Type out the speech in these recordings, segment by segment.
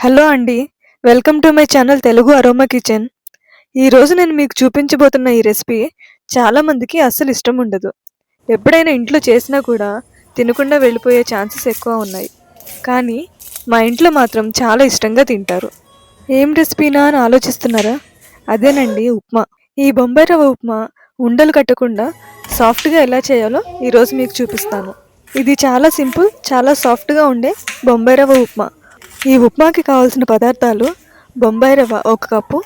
Hello అండి. Welcome to my channel Telugu aroma kitchen. ఈరోజు నేను మీకు చూపించబోతున్న ఈ రెసిపీ చాలామందికి అస్సలు ఇష్టం ఉండదు. ఎప్పుడైనా ఇంట్లో చేసినా కూడా తినకుండా వెళ్ళిపోయే ఛాన్సెస్ ఎక్కువ ఉన్నాయి. కానీ మా ఇంట్లో మాత్రం చాలా ఇష్టంగా తింటారు. ఏం రెసిపీనా అని ఆలోచిస్తున్నారా? అదేనండి ఉప్మా. ఈ బొంబాయి రవ్వ ఉప్మా ఉండలు కట్టకుండా సాఫ్ట్గా ఎలా చేయాలో ఈరోజు మీకు చూపిస్తాను. ఇది చాలా సింపుల్, చాలా సాఫ్ట్గా ఉండే బొంబాయి రవ్వ ఉప్మా. ఈ ఉప్మాకి కావాల్సిన పదార్థాలు: బొంబాయి రవ్వ 1 కప్పు,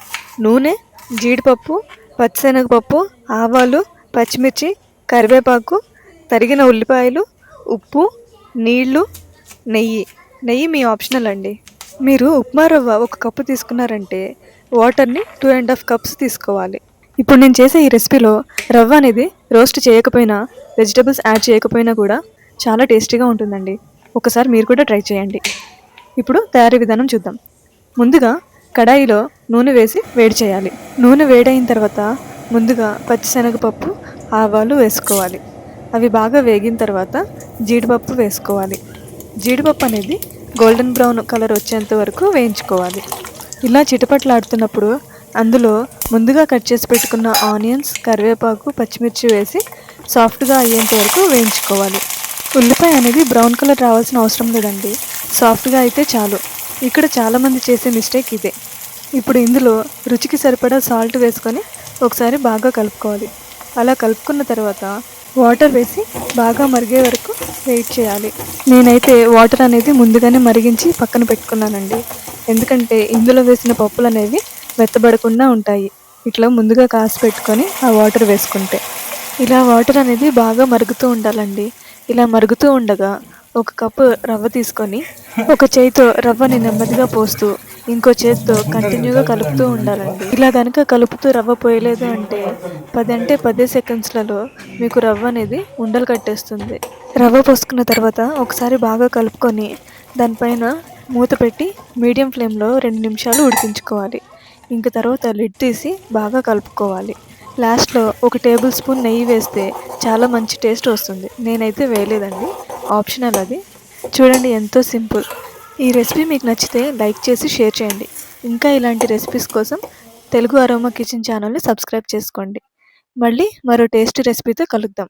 నూనె, జీడిపప్పు, పచ్చిశనగపప్పు, ఆవాలు, పచ్చిమిర్చి, కరివేపాకు, తరిగిన ఉల్లిపాయలు, ఉప్పు, నీళ్లు, నెయ్యి మీ ఆప్షనల్ అండి. మీరు ఉప్మా రవ్వ 1 కప్పు తీసుకున్నారంటే వాటర్ని 2.5 కప్స్ తీసుకోవాలి. ఇప్పుడు నేను చేసే ఈ రెసిపీలో రవ్వ అనేది రోస్ట్ చేయకపోయినా, వెజిటబుల్స్ యాడ్ చేయకపోయినా కూడా చాలా టేస్టీగా ఉంటుందండి. ఒకసారి మీరు కూడా ట్రై చేయండి. ఇప్పుడు తయారీ విధానం చూద్దాం. ముందుగా కడాయిలో నూనె వేసి వేడి చేయాలి. నూనె వేడైన తర్వాత ముందుగా పచ్చిశనగపప్పు, ఆవాలు వేసుకోవాలి. అవి బాగా వేగిన తర్వాత జీడిపప్పు వేసుకోవాలి. జీడిపప్పు అనేది గోల్డెన్ బ్రౌన్ కలర్ వచ్చేంత వరకు వేయించుకోవాలి. ఇలా చిటపట్లాడుతున్నప్పుడు అందులో ముందుగా కట్ చేసి పెట్టుకున్న ఆనియన్స్, కరివేపాకు, పచ్చిమిర్చి వేసి సాఫ్ట్గా అయ్యేంత వరకు వేయించుకోవాలి. ఉల్లిపాయ అనేది బ్రౌన్ కలర్ రావాల్సిన అవసరం లేదండి, సాఫ్ట్గా అయితే చాలు. ఇక్కడ చాలామంది చేసే మిస్టేక్ ఇదే. ఇప్పుడు ఇందులో రుచికి సరిపడా సాల్ట్ వేసుకొని ఒకసారి బాగా కలుపుకోవాలి. అలా కలుపుకున్న తర్వాత వాటర్ వేసి బాగా మరిగే వరకు వెయిట్ చేయాలి. నేనైతే వాటర్ అనేది ముందుగానే మరిగించి పక్కన పెట్టుకున్నానండి. ఎందుకంటే ఇందులో వేసిన పప్పులు అనేవి మెత్తబడకుండా ఉంటాయి, ఇట్లా ముందుగా కాసి పెట్టుకొని ఆ వాటర్ వేసుకుంటే. ఇలా వాటర్ అనేది బాగా మరుగుతూ ఉండాలండి. ఇలా మరుగుతూ ఉండగా 1 కప్పు రవ్వ తీసుకొని ఒక చేతితో రవ్వని నెమ్మదిగా పోస్తూ ఇంకో చేతితో కంటిన్యూగా కలుపుతూ ఉండాలండి. ఇలా కనుక కలుపుతూ రవ్వ పోయలేదు అంటే 10 సెకండ్స్లలో మీకు రవ్వ అనేది ఉండలు కట్టేస్తుంది. రవ్వ పోసుకున్న తర్వాత ఒకసారి బాగా కలుపుకొని దానిపైన మూత పెట్టి మీడియం ఫ్లేమ్లో 2 నిమిషాలు ఉడికించుకోవాలి. ఇంక తర్వాత లిడ్ తీసి బాగా కలుపుకోవాలి. లాస్ట్లో 1 టేబుల్ స్పూన్ నెయ్యి వేస్తే చాలా మంచి టేస్ట్ వస్తుంది. నేనైతే వేయలేదండి, ఆప్షనల్ అది. చూడండి ఎంతో సింపుల్. ఈ రెసిపీ మీకు నచ్చితే లైక్ చేసి షేర్ చేయండి. ఇంకా ఇలాంటి రెసిపీస్ కోసం తెలుగు అరోమా కిచెన్ ఛానల్ని సబ్స్క్రైబ్ చేసుకోండి. మళ్ళీ మరో టేస్టీ రెసిపీతో కలుద్దాం.